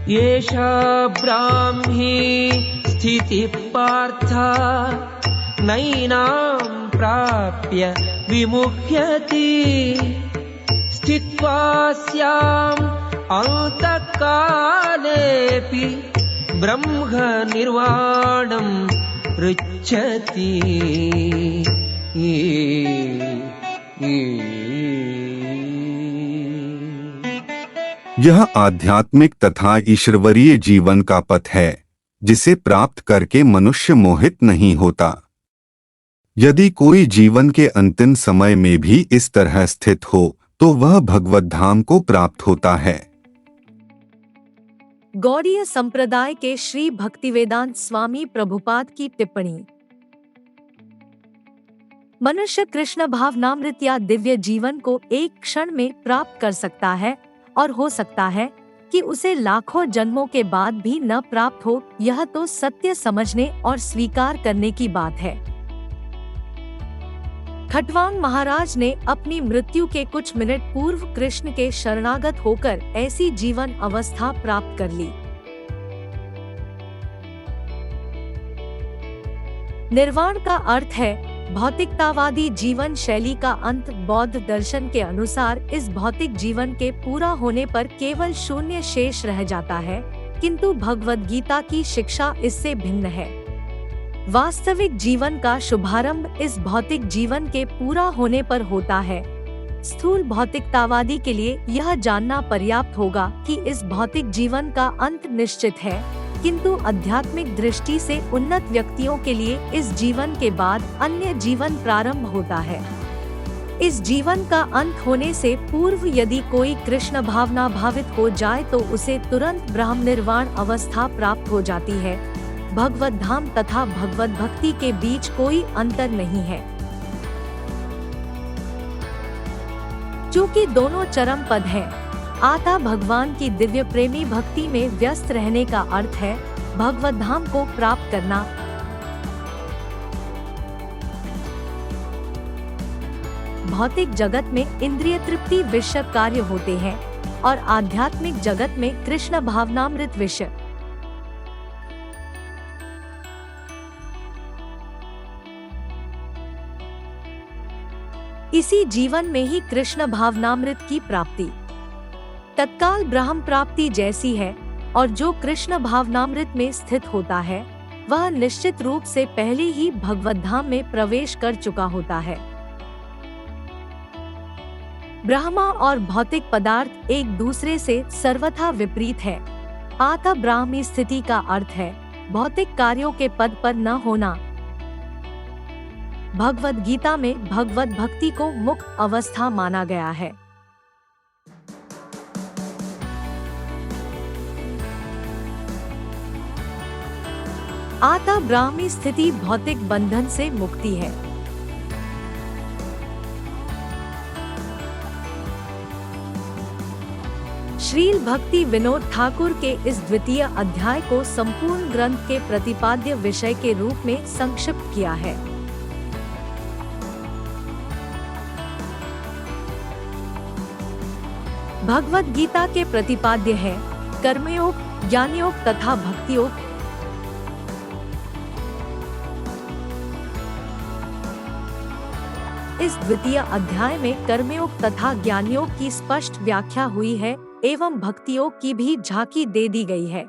येषा ब्राह्मी स्थितिः पार्थ नैनां प्राप्य विमुह्यति स्थित्वा स्याम् अन्तकालेऽपि ब्रह्म निर्वाणं पृच्छति। यह आध्यात्मिक तथा ईश्वरीय जीवन का पथ है जिसे प्राप्त करके मनुष्य मोहित नहीं होता। यदि कोई जीवन के अंतिम समय में भी इस तरह स्थित हो तो वह भगवत धाम को प्राप्त होता है। गौड़ीय संप्रदाय के श्री भक्तिवेदांत स्वामी प्रभुपाद की टिप्पणी। मनुष्य कृष्ण भावनामृत या दिव्य जीवन को एक क्षण में प्राप्त कर सकता है और हो सकता है कि उसे लाखों जन्मों के बाद भी न प्राप्त हो। यह तो सत्य समझने और स्वीकार करने की बात है। खटवांग महाराज ने अपनी मृत्यु के कुछ मिनट पूर्व कृष्ण के शरणागत होकर ऐसी जीवन अवस्था प्राप्त कर ली। निर्वाण का अर्थ है भौतिकतावादी जीवन शैली का अंत। बौद्ध दर्शन के अनुसार इस भौतिक जीवन के पूरा होने पर केवल शून्य शेष रह जाता है, किंतु भगवद गीता की शिक्षा इससे भिन्न है। वास्तविक जीवन का शुभारंभ इस भौतिक जीवन के पूरा होने पर होता है। स्थूल भौतिकतावादी के लिए यह जानना पर्याप्त होगा कि इस भौतिक जीवन का अंत निश्चित है, किंतु आध्यात्मिक दृष्टि से उन्नत व्यक्तियों के लिए इस जीवन के बाद अन्य जीवन प्रारंभ होता है। इस जीवन का अंत होने से पूर्व यदि कोई कृष्ण भावना भावित हो जाए तो उसे तुरंत ब्रह्म निर्वाण अवस्था प्राप्त हो जाती है। भगवत धाम तथा भगवत भक्ति के बीच कोई अंतर नहीं है, चूँकि दोनों चरम पद हैं। आता भगवान की दिव्य प्रेमी भक्ति में व्यस्त रहने का अर्थ है भगवत धाम को प्राप्त करना। भौतिक जगत में इंद्रिय तृप्ति विषय कार्य होते हैं और आध्यात्मिक जगत में कृष्ण भावनामृत विषय। इसी जीवन में ही कृष्ण भावनामृत की प्राप्ति तत्काल ब्रह्म प्राप्ति जैसी है, और जो कृष्ण भावनामृत में स्थित होता है वह निश्चित रूप से पहले ही भगवत धाम में प्रवेश कर चुका होता है। ब्रह्मा और भौतिक पदार्थ एक दूसरे से सर्वथा विपरीत है। आता ब्राह्मी स्थिति का अर्थ है भौतिक कार्यों के पद पर न होना। भगवद गीता में भगवत भक्ति को मुक्त अवस्था माना गया है। आता ब्राह्मी स्थिति भौतिक बंधन से मुक्ति है। श्रील भक्ति विनोद ठाकुर के इस द्वितीय अध्याय को संपूर्ण ग्रंथ के प्रतिपाद्य विषय के रूप में संक्षिप्त किया है। भगवत गीता के प्रतिपाद्य है कर्मयोग, ज्ञानयोग तथा भक्तियोग। इस द्वितीय अध्याय में कर्मयोग तथा ज्ञानयोग की स्पष्ट व्याख्या हुई है एवं भक्तियोग की भी झांकी दे दी गई है।